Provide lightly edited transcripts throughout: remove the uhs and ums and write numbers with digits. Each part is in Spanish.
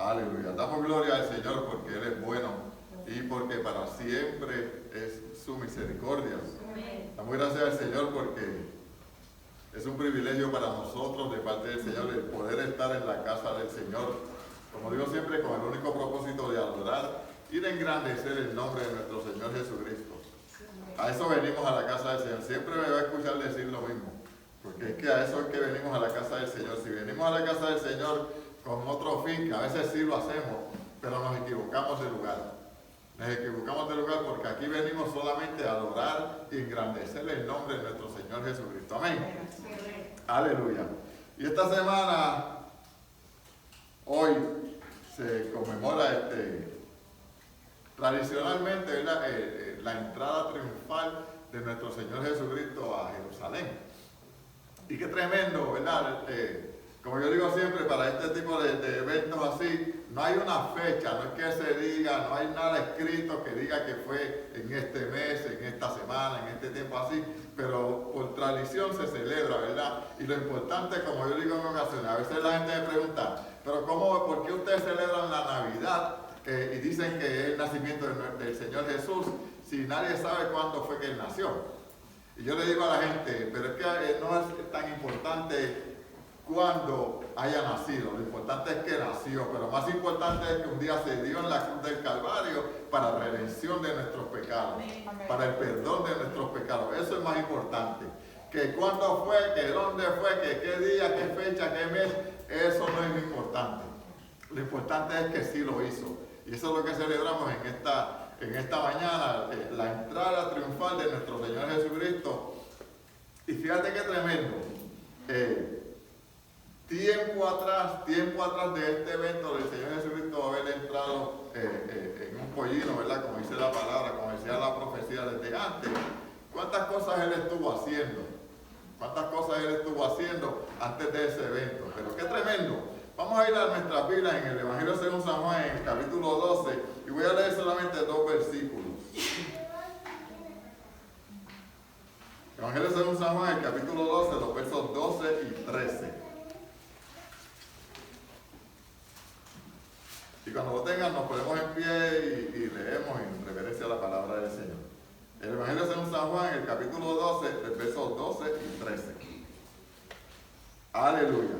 Aleluya. Damos gloria al Señor porque Él es bueno y porque para siempre es su misericordia. Damos gracias al Señor porque es un privilegio para nosotros de parte del Señor el poder estar en la casa del Señor. Como digo siempre, con el único propósito de adorar y de engrandecer el nombre de nuestro Señor Jesucristo. A eso venimos a la casa del Señor. Siempre me va a escuchar decir lo mismo, porque es que a eso es que venimos a la casa del Señor. Si venimos a la casa del Señor con otro fin, que a veces sí lo hacemos, pero nos equivocamos de lugar. Nos equivocamos de lugar porque aquí venimos solamente a adorar y engrandecer el nombre de nuestro Señor Jesucristo. Amén. Aleluya. Y esta semana, hoy, se conmemora tradicionalmente la entrada triunfal de nuestro Señor Jesucristo a Jerusalén. Y qué tremendo, ¿verdad? Como yo digo siempre, para este tipo de eventos así, no hay una fecha, no es que se diga, no hay nada escrito que diga que fue en este mes, en esta semana, en este tiempo así, pero por tradición se celebra, ¿verdad? Y lo importante, como yo digo en ocasiones, a veces la gente me pregunta, pero ¿por qué ustedes celebran la Navidad y dicen que es el nacimiento del Señor Jesús si nadie sabe cuándo fue que Él nació? Y yo le digo a la gente, pero es que no es tan importante cuando haya nacido, lo importante es que nació, pero más importante es que un día se dio en la cruz del Calvario para redención de nuestros pecados, para el perdón de nuestros pecados. Eso es más importante. Que cuándo fue, que dónde fue, que qué día, qué fecha, qué mes, eso no es lo importante. Lo importante es que sí lo hizo. Y eso es lo que celebramos en esta mañana, la entrada triunfal de nuestro Señor Jesucristo. Y fíjate qué tremendo. Tiempo atrás de este evento del Señor Jesucristo haber entrado en un pollino, ¿verdad? Como dice la palabra, como decía la profecía desde antes. ¿Cuántas cosas Él estuvo haciendo? ¿Cuántas cosas Él estuvo haciendo antes de ese evento? Pero qué tremendo. Vamos a ir a nuestras Biblias en el Evangelio según San Juan, en el capítulo 12, y voy a leer solamente 2 versículos. Evangelio según San Juan, el capítulo 12, los versos 12 y 13. Y cuando lo tengan, nos ponemos en pie y leemos en reverencia a la palabra del Señor. El Evangelio según San Juan, el capítulo 12, el versos 12 y 13. Aleluya.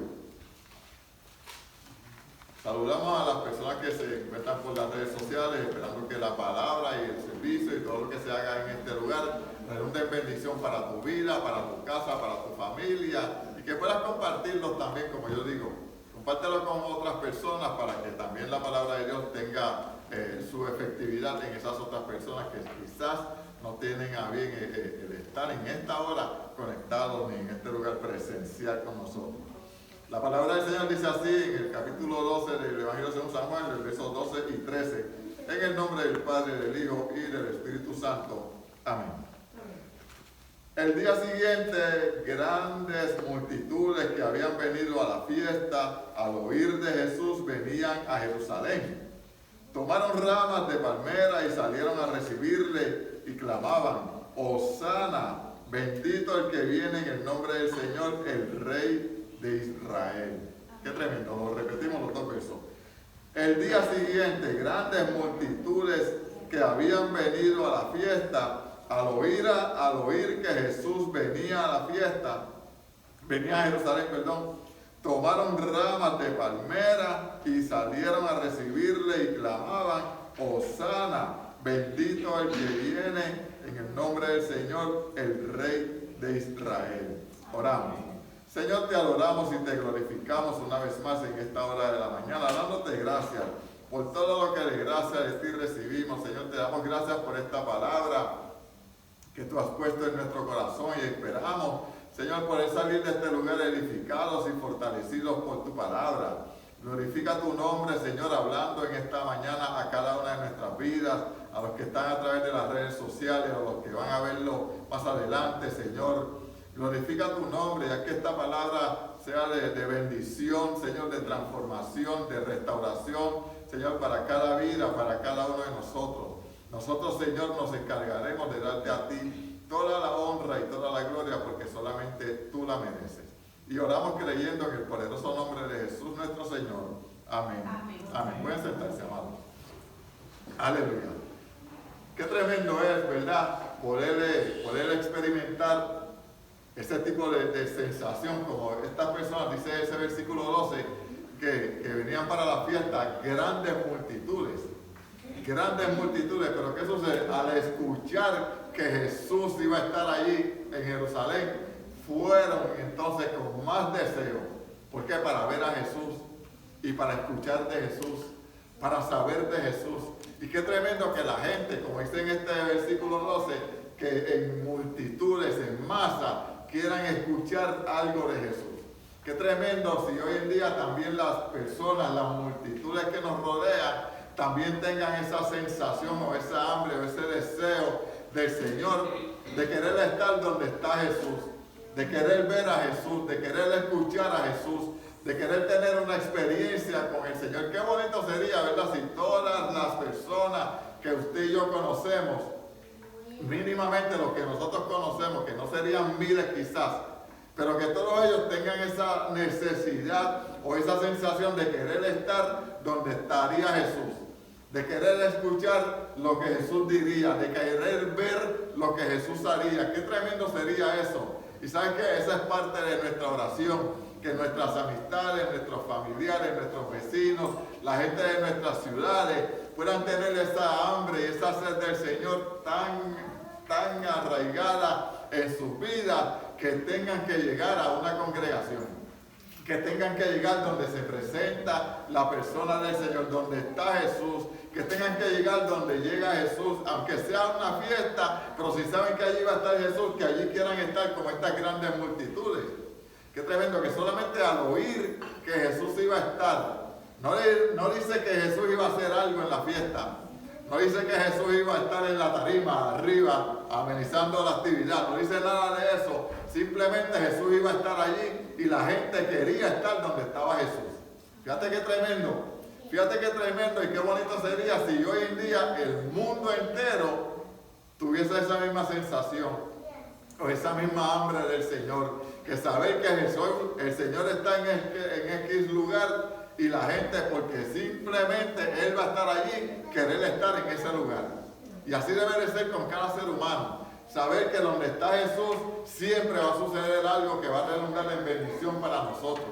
Saludamos a las personas que se encuentran por las redes sociales, esperando que la palabra y el servicio y todo lo que se haga en este lugar redunde en bendición para tu vida, para tu casa, para tu familia, y que puedas compartirlos también, como yo digo. Compártelo con otras personas para que también la palabra de Dios tenga su efectividad en esas otras personas que quizás no tienen a bien el estar en esta hora conectados ni en este lugar presencial con nosotros. La palabra del Señor dice así en el capítulo 12 del Evangelio según San Juan, el versos 12 y 13, en el nombre del Padre, del Hijo y del Espíritu Santo. Amén. El día siguiente, grandes multitudes que habían venido a la fiesta al oír de Jesús venían a Jerusalén. Tomaron ramas de palmera y salieron a recibirle y clamaban: Hosana, bendito el que viene en el nombre del Señor, el Rey de Israel. Qué tremendo, lo repetimos los 2 versos. El día siguiente, grandes multitudes que habían venido a la fiesta al oír que Jesús venía a la fiesta, venía a Jerusalén, tomaron ramas de palmera y salieron a recibirle y clamaban: Hosana, bendito el que viene en el nombre del Señor, el Rey de Israel. Oramos. Señor, te adoramos y te glorificamos una vez más en esta hora de la mañana, dándote gracias por todo lo que de gracia de ti recibimos. Señor, te damos gracias por esta palabra que tú has puesto en nuestro corazón y esperamos, Señor, poder salir de este lugar edificados y fortalecidos por tu palabra. Glorifica tu nombre, Señor, hablando en esta mañana a cada una de nuestras vidas, a los que están a través de las redes sociales, a los que van a verlo más adelante, Señor. Glorifica tu nombre, ya que esta palabra sea de bendición, Señor, de transformación, de restauración, Señor, para cada vida, para cada uno de nosotros. Nosotros, Señor, nos encargaremos de darte a ti toda la honra y toda la gloria, porque solamente tú la mereces. Y oramos creyendo en el poderoso nombre de Jesús nuestro Señor. Amén. Amén. Pueden sentarse, amados. Aleluya. Qué tremendo es, ¿verdad? Poder experimentar ese tipo de sensación, como estas personas, dice ese versículo 12, que venían para la fiesta, grandes multitudes, pero ¿qué sucede? Al escuchar que Jesús iba a estar allí en Jerusalén, fueron entonces con más deseo. ¿Por qué? Para ver a Jesús y para escuchar de Jesús, para saber de Jesús. Y qué tremendo que la gente, como dice en este versículo 12, que en multitudes, en masa, quieran escuchar algo de Jesús. Qué tremendo si hoy en día también las personas, las multitudes que nos rodean, también tengan esa sensación o esa hambre o ese deseo del Señor, de querer estar donde está Jesús, de querer ver a Jesús, de querer escuchar a Jesús, de querer tener una experiencia con el Señor. Qué bonito sería, ¿verdad? Si todas las personas que usted y yo conocemos, mínimamente los que nosotros conocemos, que no serían miles quizás, pero que todos ellos tengan esa necesidad o esa sensación de querer estar donde estaría Jesús, de querer escuchar lo que Jesús diría, de querer ver lo que Jesús haría. Qué tremendo sería eso. Y saben que esa es parte de nuestra oración, que nuestras amistades, nuestros familiares, nuestros vecinos, la gente de nuestras ciudades puedan tener esa hambre y esa sed del Señor tan arraigada en sus vidas, que tengan que llegar a una congregación, que tengan que llegar donde se presenta la persona del Señor, donde está Jesús, que tengan que llegar donde llega Jesús, aunque sea una fiesta, pero si saben que allí va a estar Jesús, que allí quieran estar como estas grandes multitudes. Qué tremendo que solamente al oír que Jesús iba a estar, no dice que Jesús iba a hacer algo en la fiesta, no dice que Jesús iba a estar en la tarima arriba amenizando la actividad, no dice nada de eso, simplemente Jesús iba a estar allí y la gente quería estar donde estaba Jesús. Fíjate qué tremendo y qué bonito sería si hoy en día el mundo entero tuviese esa misma sensación o esa misma hambre del Señor, que saber que Jesús, el Señor está en X lugar y la gente, porque simplemente Él va a estar allí, querer estar en ese lugar. Y así debe de ser con cada ser humano. Saber que donde está Jesús siempre va a suceder algo que va a redundar en bendición para nosotros.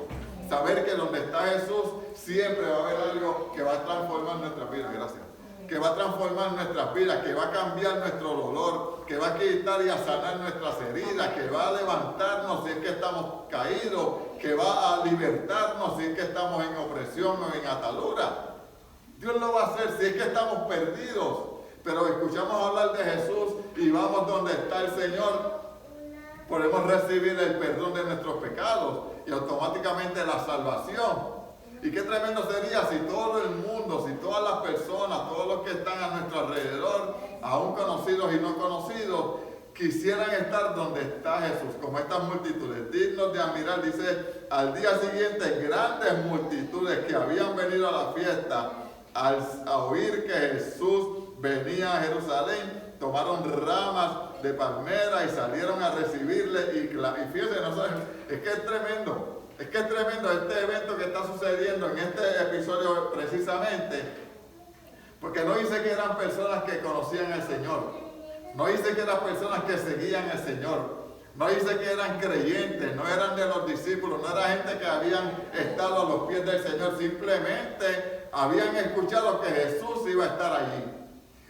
Saber que donde está Jesús siempre va a haber algo que va a transformar nuestras vidas. Gracias. Que va a transformar nuestras vidas, que va a cambiar nuestro dolor, que va a quitar y a sanar nuestras heridas, que va a levantarnos si es que estamos caídos, que va a libertarnos si es que estamos en opresión o en atadura. Dios lo va a hacer si es que estamos perdidos, pero escuchamos hablar de Jesús y vamos donde está el Señor, podemos recibir el perdón de nuestros pecados y automáticamente la salvación. Y qué tremendo sería si todo el mundo, si todas las personas, todos los que están a nuestro alrededor, aún conocidos y no conocidos, quisieran estar donde está Jesús, como estas multitudes, dignos de admirar. Dice, al día siguiente, grandes multitudes que habían venido a la fiesta, a oír que Jesús venía a Jerusalén, tomaron ramas de palmera y salieron a recibirle. Y fíjense, es que es tremendo. Es que es tremendo este evento que está sucediendo en este episodio precisamente, porque no dice que eran personas que conocían al Señor, no dice que eran personas que seguían al Señor, no dice que eran creyentes, no eran de los discípulos, no era gente que habían estado a los pies del Señor, simplemente habían escuchado que Jesús iba a estar allí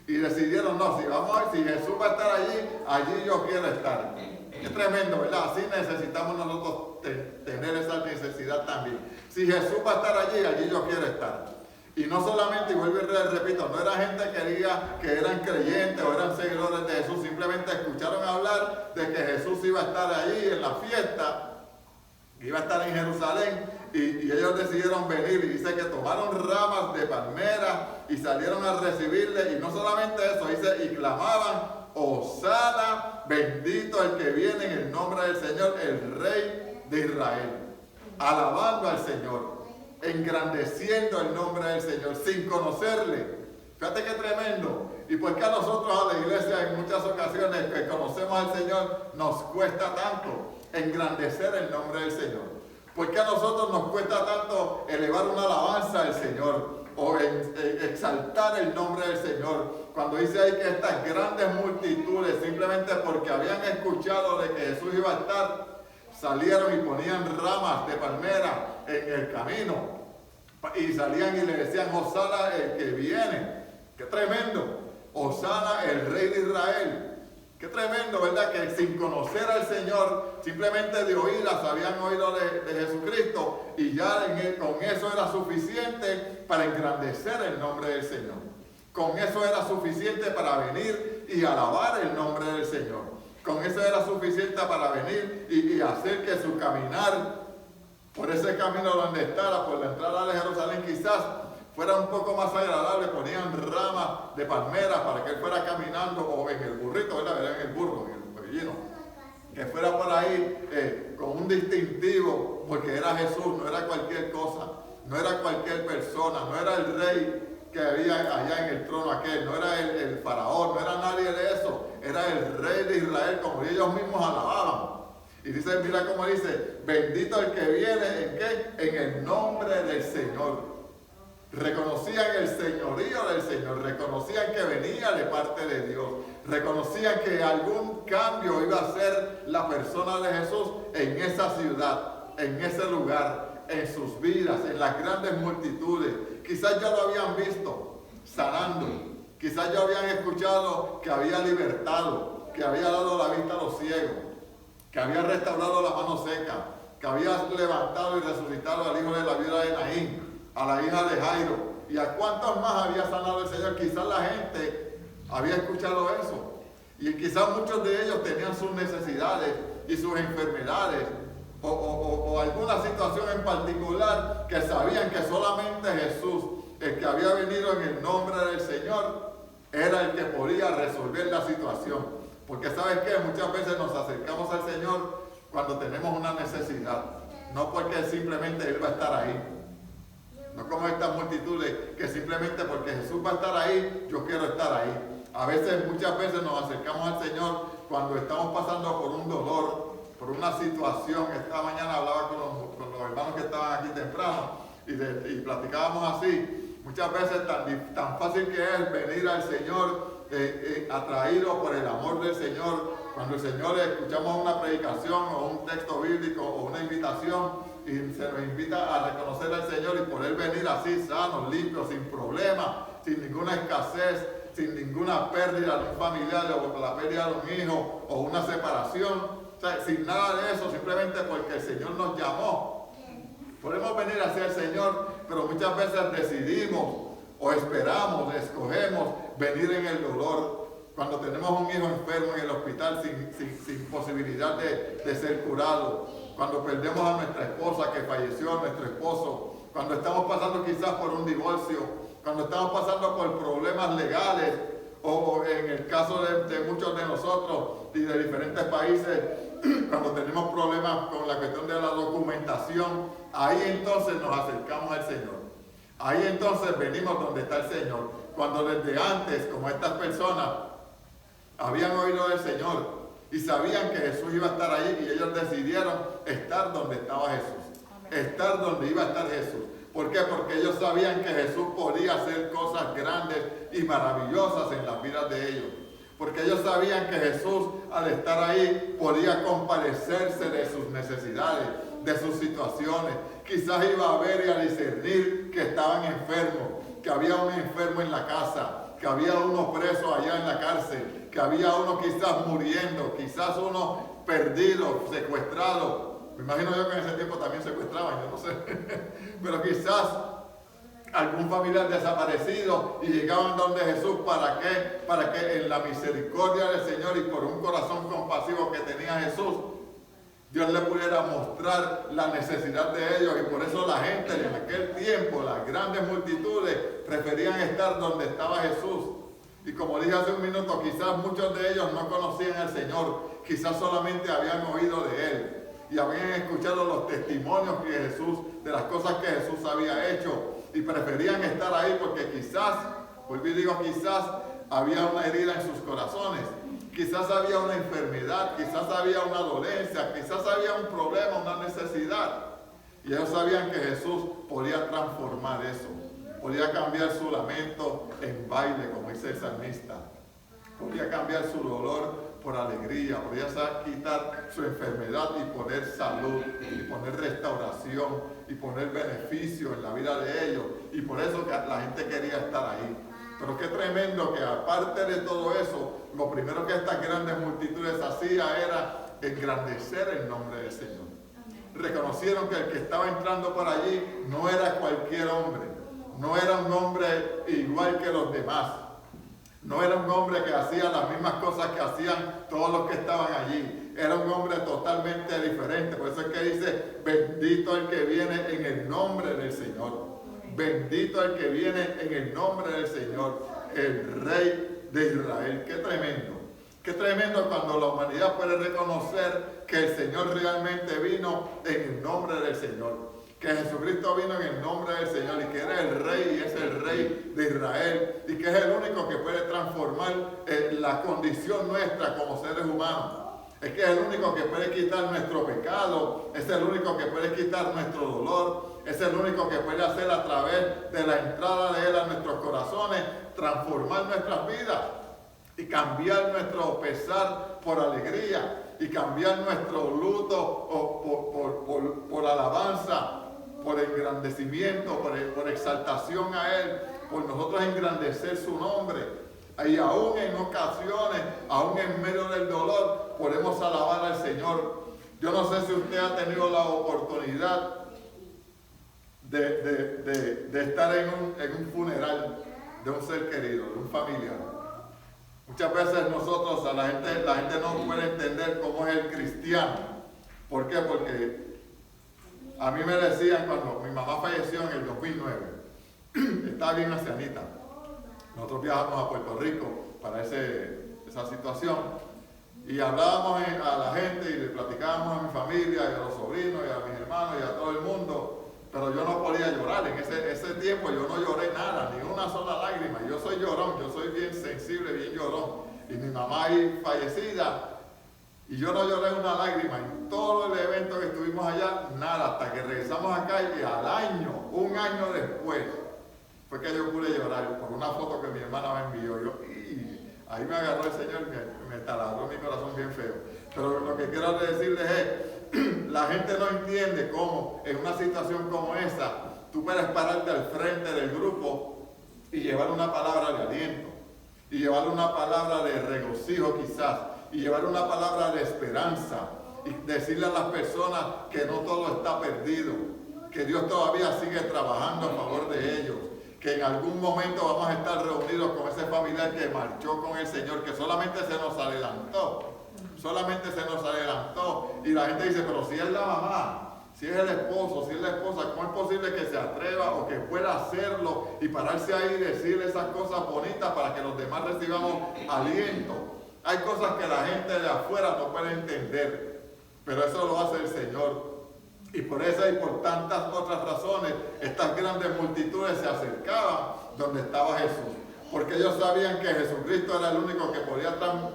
y decidieron, no, si Jesús va a estar allí, allí yo quiero estar. Es tremendo, ¿verdad? Así necesitamos nosotros tener esa necesidad también. Si Jesús va a estar allí, allí yo quiero estar. Y no solamente, y vuelvo y repito, no era gente que eran creyentes o eran seguidores de Jesús, simplemente escucharon hablar de que Jesús iba a estar allí en la fiesta, iba a estar en Jerusalén, y ellos decidieron venir, y dice que tomaron ramas de palmera y salieron a recibirle, y no solamente eso, dice, y clamaban, Hosana, bendito el que viene en el nombre del Señor, el Rey de Israel, alabando al Señor, engrandeciendo el nombre del Señor, sin conocerle. Fíjate qué tremendo. Y pues que a nosotros, a la iglesia, en muchas ocasiones que conocemos al Señor, nos cuesta tanto engrandecer el nombre del Señor. ¿Por qué a nosotros nos cuesta tanto elevar una alabanza al Señor o en exaltar el nombre del Señor. Cuando dice ahí que estas grandes multitudes, simplemente porque habían escuchado de que Jesús iba a estar, salieron y ponían ramas de palmera en el camino y salían y le decían: Hosana el que viene. ¡Qué tremendo! Hosana el Rey de Israel. Qué tremendo, ¿verdad? Que sin conocer al Señor, simplemente de oídas, habían oído de Jesucristo y ya con eso era suficiente para engrandecer el nombre del Señor. Con eso era suficiente para venir y alabar el nombre del Señor. Con eso era suficiente para venir y hacer que su caminar por ese camino donde estaba, por la entrada de Jerusalén, quizás fuera un poco más agradable. Ponían ramas de palmeras para que él fuera caminando, o en el burrito, ¿verdad? En el burro, en el pellino, que fuera por ahí con un distintivo, porque era Jesús, no era cualquier cosa, no era cualquier persona, no era el rey que había allá en el trono aquel, no era el faraón, no era nadie de eso, era el Rey de Israel, como ellos mismos alababan. Y dice, mira cómo dice: bendito el que viene, ¿en qué? En el nombre del Señor. Reconocían el señorío del Señor, reconocían que venía de parte de Dios, reconocían que algún cambio iba a hacer la persona de Jesús en esa ciudad, en ese lugar, en sus vidas, en las grandes multitudes. Quizás ya lo habían visto sanando, quizás ya habían escuchado que había libertado, que había dado la vista a los ciegos, que había restaurado la mano seca, que había levantado y resucitado al hijo de la viuda de Naín, a la hija de Jairo, y a cuántos más había sanado el Señor. Quizás la gente había escuchado eso, y quizás muchos de ellos tenían sus necesidades y sus enfermedades, o alguna situación en particular que sabían que solamente Jesús, el que había venido en el nombre del Señor, era el que podía resolver la situación. Porque ¿sabes qué? Muchas veces nos acercamos al Señor cuando tenemos una necesidad, no porque simplemente Él va a estar ahí. No como estas multitudes que simplemente porque Jesús va a estar ahí, yo quiero estar ahí. A veces, muchas veces nos acercamos al Señor cuando estamos pasando por un dolor, por una situación. Esta mañana hablaba con los hermanos que estaban aquí temprano y platicábamos así. Muchas veces tan fácil que es venir al Señor atraído por el amor del Señor. Cuando el Señor escuchamos una predicación o un texto bíblico o una invitación, y se nos invita a reconocer al Señor y poder venir así sanos, limpios, sin problemas, sin ninguna escasez, sin ninguna pérdida de un familiar o la pérdida de un hijo o una separación, o sea, sin nada de eso, simplemente porque el Señor nos llamó. Podemos venir hacia el Señor, pero muchas veces decidimos o esperamos, escogemos venir en el dolor. Cuando tenemos un hijo enfermo en el hospital sin posibilidad de ser curado, cuando perdemos a nuestra esposa que falleció, nuestro esposo, cuando estamos pasando quizás por un divorcio, cuando estamos pasando por problemas legales, o en el caso de muchos de nosotros y de diferentes países, cuando tenemos problemas con la cuestión de la documentación, ahí entonces nos acercamos al Señor. Ahí entonces venimos donde está el Señor. Cuando desde antes, como estas personas, habían oído del Señor y sabían que Jesús iba a estar allí, y ellos decidieron estar donde estaba Jesús. Amén. Estar donde iba a estar Jesús. ¿Por qué? Porque ellos sabían que Jesús podía hacer cosas grandes y maravillosas en las vidas de ellos. Porque ellos sabían que Jesús, al estar ahí, podía compadecerse de sus necesidades, de sus situaciones. Quizás iba a ver y a discernir que estaban enfermos, que había un enfermo en la casa, que había uno preso allá en la cárcel, que había uno quizás muriendo, quizás uno perdido, secuestrado. Me imagino yo que en ese tiempo también secuestraban, yo no sé. Pero quizás algún familiar desaparecido, y llegaban donde Jesús. ¿Para qué? Para que en la misericordia del Señor y por un corazón compasivo que tenía Jesús, Dios le pudiera mostrar la necesidad de ellos. Y por eso la gente en aquel tiempo, las grandes multitudes, preferían estar donde estaba Jesús. Y como dije hace un minuto, quizás muchos de ellos no conocían al Señor, quizás solamente habían oído de Él y habían escuchado los testimonios que Jesús, de las cosas que Jesús había hecho, y preferían estar ahí porque quizás, vuelvo y digo quizás, había una herida en sus corazones, quizás había una enfermedad, quizás había una dolencia, quizás había un problema, una necesidad, y ellos sabían que Jesús podía transformar eso. podía cambiar su lamento en baile, como dice el salmista. Podía cambiar su dolor por alegría, podía quitar su enfermedad y poner salud, y poner restauración, y poner beneficio en la vida de ellos. Y por eso que la gente quería estar ahí. Pero qué tremendo que aparte de todo eso, lo primero que estas grandes multitudes hacían era engrandecer el nombre del Señor. Reconocieron que el que estaba entrando por allí no era cualquier hombre, no era un hombre igual que los demás, no era un hombre que hacía las mismas cosas que hacían todos los que estaban allí, era un hombre totalmente diferente. Por eso es que dice, bendito el que viene en el nombre del Señor, bendito el que viene en el nombre del Señor, el Rey de Israel. Qué tremendo cuando la humanidad puede reconocer que el Señor realmente vino en el nombre del Señor. Que Jesucristo vino en el nombre del Señor y que era el Rey y es el Rey de Israel. Y que es el único que puede transformar la condición nuestra como seres humanos. Es que es el único que puede quitar nuestro pecado. Es el único que puede quitar nuestro dolor. Es el único que puede hacer a través de la entrada de Él a nuestros corazones, transformar nuestras vidas. Y cambiar nuestro pesar por alegría, y cambiar nuestro luto por alabanza, por engrandecimiento, por exaltación a Él, por nosotros engrandecer su nombre. Y aún en ocasiones, aún en medio del dolor, podemos alabar al Señor. Yo no sé si usted ha tenido la oportunidad de estar en un funeral de un ser querido, de un familiar. Muchas veces nosotros, la gente no puede entender cómo es el cristiano. ¿Por qué? Porque a mí me decían cuando mi mamá falleció en el 2009, estaba bien ancianita. Nosotros viajamos a Puerto Rico para esa situación y hablábamos a la gente y le platicábamos a mi familia y a los sobrinos y a mis hermanos y a todo el mundo. Pero yo no podía llorar, en ese tiempo yo no lloré nada, ni una sola lágrima. Yo soy llorón, yo soy bien sensible, bien llorón. Y mi mamá ahí fallecida, y yo no lloré una lágrima. En todo el evento que estuvimos allá, nada, hasta que regresamos acá y al año, un año después, fue que yo pude llorar por una foto que mi hermana me envió. Y ahí me agarró el Señor, me taladró mi corazón bien feo. Pero lo que quiero decirles es, la gente no entiende cómo en una situación como esa tú puedes pararte al frente del grupo y llevar una palabra de aliento, y llevar una palabra de regocijo quizás, y llevar una palabra de esperanza, y decirle a las personas que no todo está perdido, que Dios todavía sigue trabajando a favor de ellos, que en algún momento vamos a estar reunidos con ese familiar que marchó con el Señor, que solamente se nos adelantó. Y la gente dice, pero si es la mamá, si es el esposo, si es la esposa, ¿cómo es posible que se atreva o que pueda hacerlo y pararse ahí y decir esas cosas bonitas para que los demás recibamos aliento? Hay cosas que la gente de afuera no puede entender, pero eso lo hace el Señor. Y por esa y por tantas otras razones, estas grandes multitudes se acercaban donde estaba Jesús. Porque ellos sabían que Jesucristo era el único que podía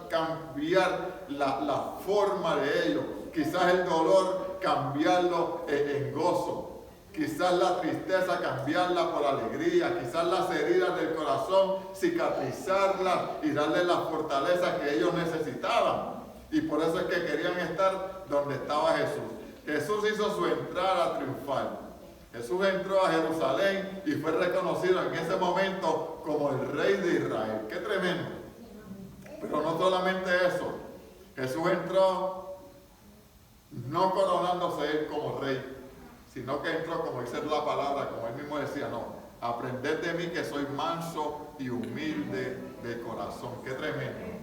cambiar la forma de ellos. Quizás el dolor cambiarlo en gozo. Quizás la tristeza cambiarla por alegría. Quizás las heridas del corazón cicatrizarlas y darle la fortaleza que ellos necesitaban. Y por eso es que querían estar donde estaba Jesús. Jesús hizo su entrada triunfal. Jesús entró a Jerusalén y fue reconocido en ese momento como el Rey de Israel. ¡Qué tremendo! Pero no solamente eso. Jesús entró no coronándose él como rey, sino que entró, como dice la palabra, como él mismo decía, no, aprended de mí que soy manso y humilde de corazón. ¡Qué tremendo!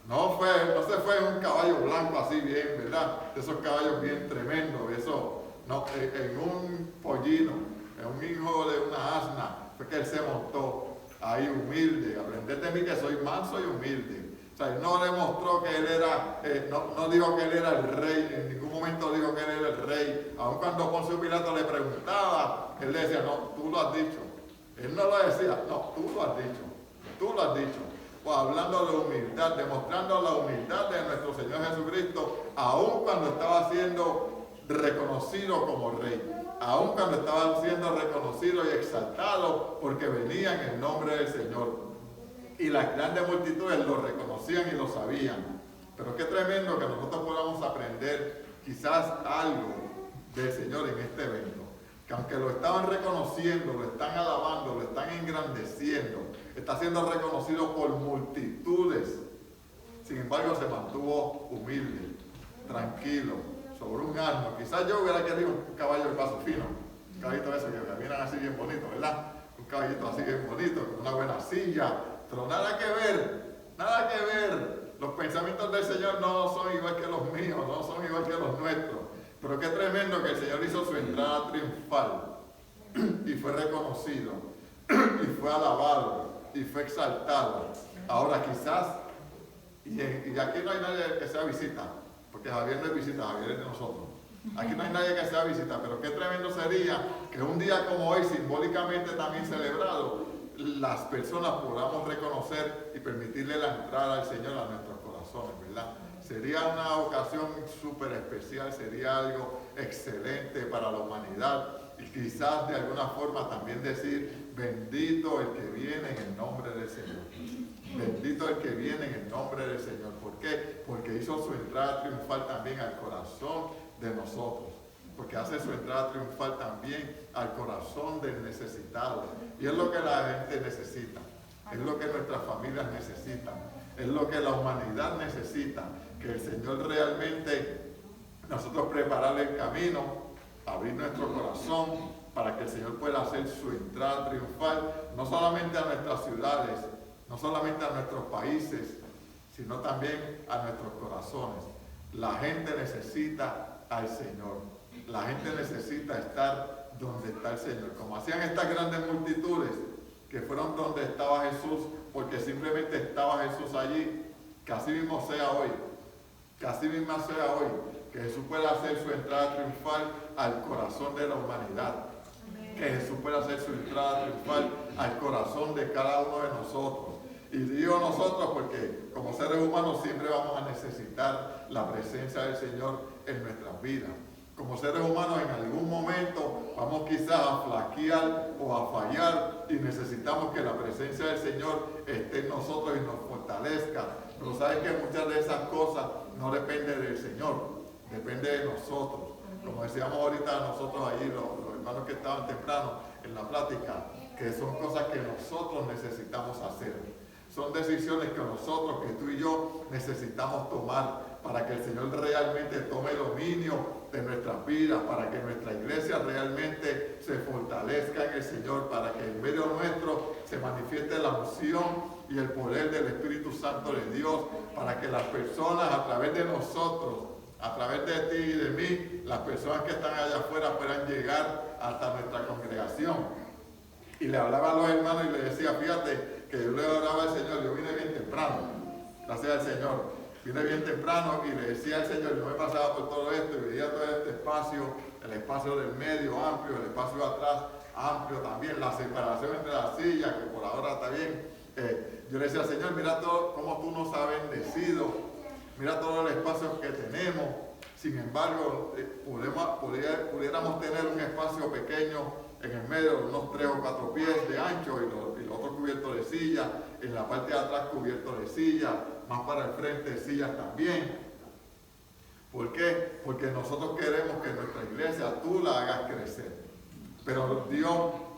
No se fue en un caballo blanco así bien, ¿verdad? De esos caballos bien tremendos, eso. No, en un pollino, en un hijo de una asna, fue que él se montó ahí humilde. Aprended de mí que soy manso y humilde. O sea, él no demostró que él era, no dijo que él era el rey, en ningún momento dijo que él era el rey. Aun cuando Poncio Pilato le preguntaba, él le decía, no, tú lo has dicho. Él no lo decía, no, tú lo has dicho. Pues hablando de humildad, demostrando la humildad de nuestro Señor Jesucristo, aun cuando estaba siendo reconocido como rey. aun cuando estaban siendo reconocidos y exaltados porque venían en el nombre del Señor. Y las grandes multitudes lo reconocían y lo sabían. Pero qué tremendo que nosotros podamos aprender quizás algo del Señor en este evento. Que aunque lo estaban reconociendo, lo están alabando, lo están engrandeciendo, está siendo reconocido por multitudes. Sin embargo, se mantuvo humilde, tranquilo, sobre un asno. Quizás yo hubiera querido un caballo de paso fino, un caballito de esos que caminan así bien bonito, ¿verdad? Un caballito así bien bonito, con una buena silla, pero nada que ver, nada que ver. Los pensamientos del Señor no son igual que los míos, no son igual que los nuestros. Pero qué tremendo que el Señor hizo su entrada triunfal y fue reconocido, y fue alabado, y fue exaltado. Ahora quizás, y aquí no hay nadie que sea visita, porque Javier no es visita, Javier es de nosotros. Aquí no hay nadie que sea visita, pero qué tremendo sería que un día como hoy, simbólicamente también celebrado, las personas podamos reconocer y permitirle la entrada al Señor a nuestros corazones, ¿verdad? Sería una ocasión súper especial, sería algo excelente para la humanidad y quizás de alguna forma también decir, bendito el que viene en el nombre del Señor. Bendito el que viene en el nombre del Señor. ¿Por qué? Porque hizo su entrada triunfal también al corazón de nosotros. Porque hace su entrada triunfal también al corazón del necesitado. Y es lo que la gente necesita. Es lo que nuestras familias necesitan. Es lo que la humanidad necesita. Que el Señor realmente, nosotros prepararle el camino, abrir nuestro corazón para que el Señor pueda hacer su entrada triunfal, no solamente a nuestras ciudades, no solamente a nuestros países, sino también a nuestros corazones. La gente necesita al Señor. La gente necesita estar donde está el Señor. Como hacían estas grandes multitudes que fueron donde estaba Jesús, porque simplemente estaba Jesús allí. Que así mismo sea hoy. Que así mismo sea hoy. Que Jesús pueda hacer su entrada triunfal al corazón de la humanidad. Que Jesús pueda hacer su entrada triunfal al corazón de cada uno de nosotros. Y digo nosotros porque como seres humanos siempre vamos a necesitar la presencia del Señor en nuestras vidas. Como seres humanos en algún momento vamos quizás a flaquear o a fallar y necesitamos que la presencia del Señor esté en nosotros y nos fortalezca. Pero sabes que muchas de esas cosas no dependen del Señor, depende de nosotros. Como decíamos ahorita nosotros allí, los hermanos que estaban temprano en la plática, que son cosas que nosotros necesitamos hacer. Son decisiones que nosotros, que tú y yo necesitamos tomar para que el Señor realmente tome dominio de nuestras vidas, para que nuestra iglesia realmente se fortalezca en el Señor, para que en medio nuestro se manifieste la unción y el poder del Espíritu Santo de Dios, para que las personas a través de nosotros, a través de ti y de mí, las personas que están allá afuera puedan llegar hasta nuestra congregación. Y le hablaba a los hermanos y le decía, fíjate que yo le oraba al Señor, yo vine bien temprano, gracias al Señor. Vine bien temprano y le decía al Señor, yo me pasaba por todo esto y veía todo este espacio, el espacio del medio amplio, el espacio de atrás amplio también, la separación entre las sillas, que por ahora está bien. Yo le decía al Señor, mira todo cómo tú nos has bendecido, mira todo el espacio que tenemos. Sin embargo, pudiéramos tener un espacio pequeño en el medio, unos 3 o 4 pies de ancho y los otros cubiertos de sillas, en la parte de atrás cubiertos de sillas, más para el frente sillas también. ¿Por qué? Porque nosotros queremos que nuestra iglesia tú la hagas crecer. Pero Dios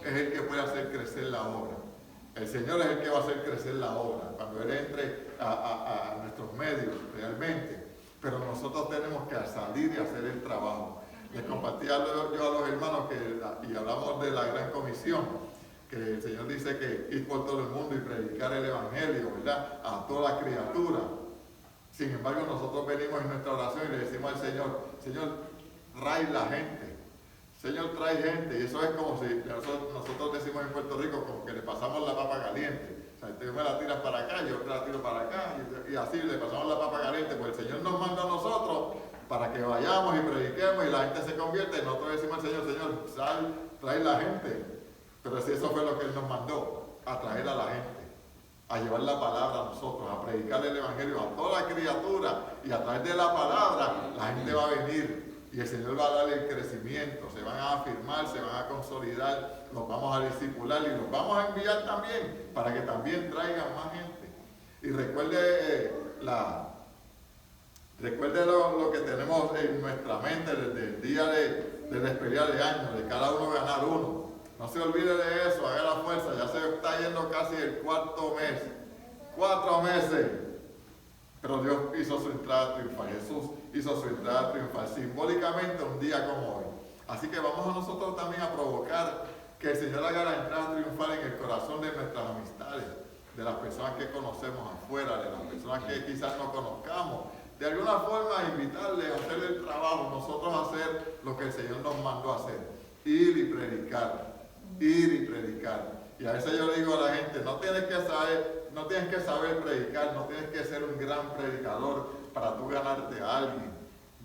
es el que puede hacer crecer la obra. El Señor es el que va a hacer crecer la obra cuando Él entre a nuestros medios realmente. Pero nosotros tenemos que salir y hacer el trabajo. Les compartía yo a los hermanos y hablamos de la gran comisión, que el Señor dice que ir por todo el mundo y predicar el Evangelio, ¿verdad? A toda criatura. Sin embargo, nosotros venimos en nuestra oración y le decimos al Señor, Señor, trae la gente. Señor, trae gente. Y eso es como si nosotros decimos en Puerto Rico, como que le pasamos la papa caliente. O sea, tú me la tiras para acá, yo te la tiro para acá, y así le pasamos la papa caliente. Pues el Señor nos manda a nosotros para que vayamos y prediquemos y la gente se convierte. Y nosotros decimos al Señor, Señor, sal, trae la gente. Pero si eso fue lo que Él nos mandó, a traer a la gente, a llevar la palabra a nosotros, a predicar el Evangelio a toda criatura, y a través de la palabra la gente va a venir Y el Señor va a darle el crecimiento, se van a afirmar, se van a consolidar, los vamos a discipular y los vamos a enviar también para que también traigan más gente. Y recuerde lo que tenemos en nuestra mente desde el día de despedida de año, de cada uno ganar uno. No se olvide de eso, haga la fuerza, ya se está yendo casi el cuarto mes. 4 meses. Pero Dios hizo su entrada triunfal, Jesús hizo su entrada triunfal, simbólicamente un día como hoy. Así que vamos a nosotros también a provocar que el Señor haga la entrada triunfal en el corazón de nuestras amistades, de las personas que conocemos afuera, de las personas que quizás no conozcamos. De alguna forma invitarles a hacer el trabajo, nosotros hacer lo que el Señor nos mandó a hacer. Ir y predicar, ir y predicar. Y a veces yo le digo a la gente, no tienes que saber predicar, no tienes que ser un gran predicador para tú ganarte a alguien.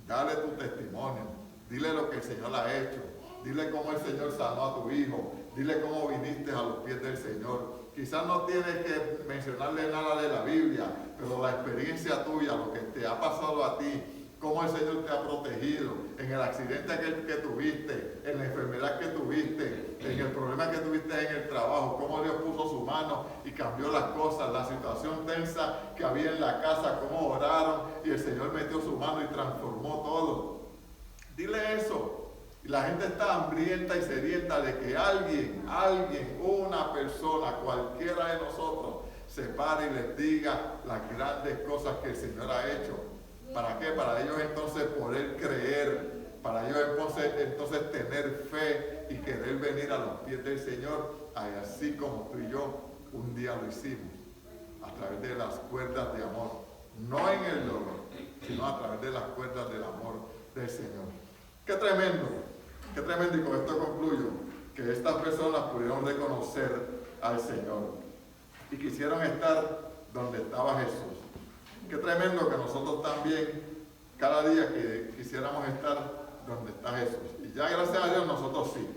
Dale tu testimonio, dile lo que el Señor ha hecho, dile cómo el Señor sanó a tu hijo, dile cómo viniste a los pies del Señor. Quizás no tienes que mencionarle nada de la Biblia, pero la experiencia tuya, lo que te ha pasado a ti, cómo el Señor te ha protegido, en el accidente que tuviste, en la enfermedad que tuviste, en el problema que tuviste en el trabajo, cómo Dios puso su mano y cambió las cosas, la situación tensa que había en la casa, cómo oraron y el Señor metió su mano y transformó todo. Dile eso. Y la gente está hambrienta y sedienta de que alguien, una persona, cualquiera de nosotros, se pare y les diga las grandes cosas que el Señor ha hecho. ¿Para qué? Para ellos entonces poder creer, para ellos entonces tener fe y querer venir a los pies del Señor, así como tú y yo un día lo hicimos, a través de las cuerdas de amor, no en el dolor, sino a través de las cuerdas del amor del Señor. ¡Qué tremendo! ¡Qué tremendo! Y con esto concluyo, que estas personas pudieron reconocer al Señor y quisieron estar donde estaba Jesús. Qué tremendo que nosotros también, cada día que quisiéramos estar donde está Jesús. Y ya gracias a Dios nosotros sí.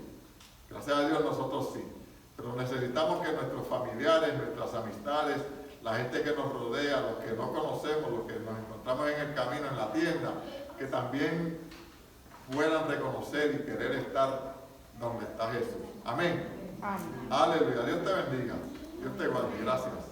Gracias a Dios nosotros sí. Pero necesitamos que nuestros familiares, nuestras amistades, la gente que nos rodea, los que no conocemos, los que nos encontramos en el camino, en la tienda, que también puedan reconocer y querer estar donde está Jesús. Amén. Amén. Aleluya. Dios te bendiga. Dios te guarde. Gracias.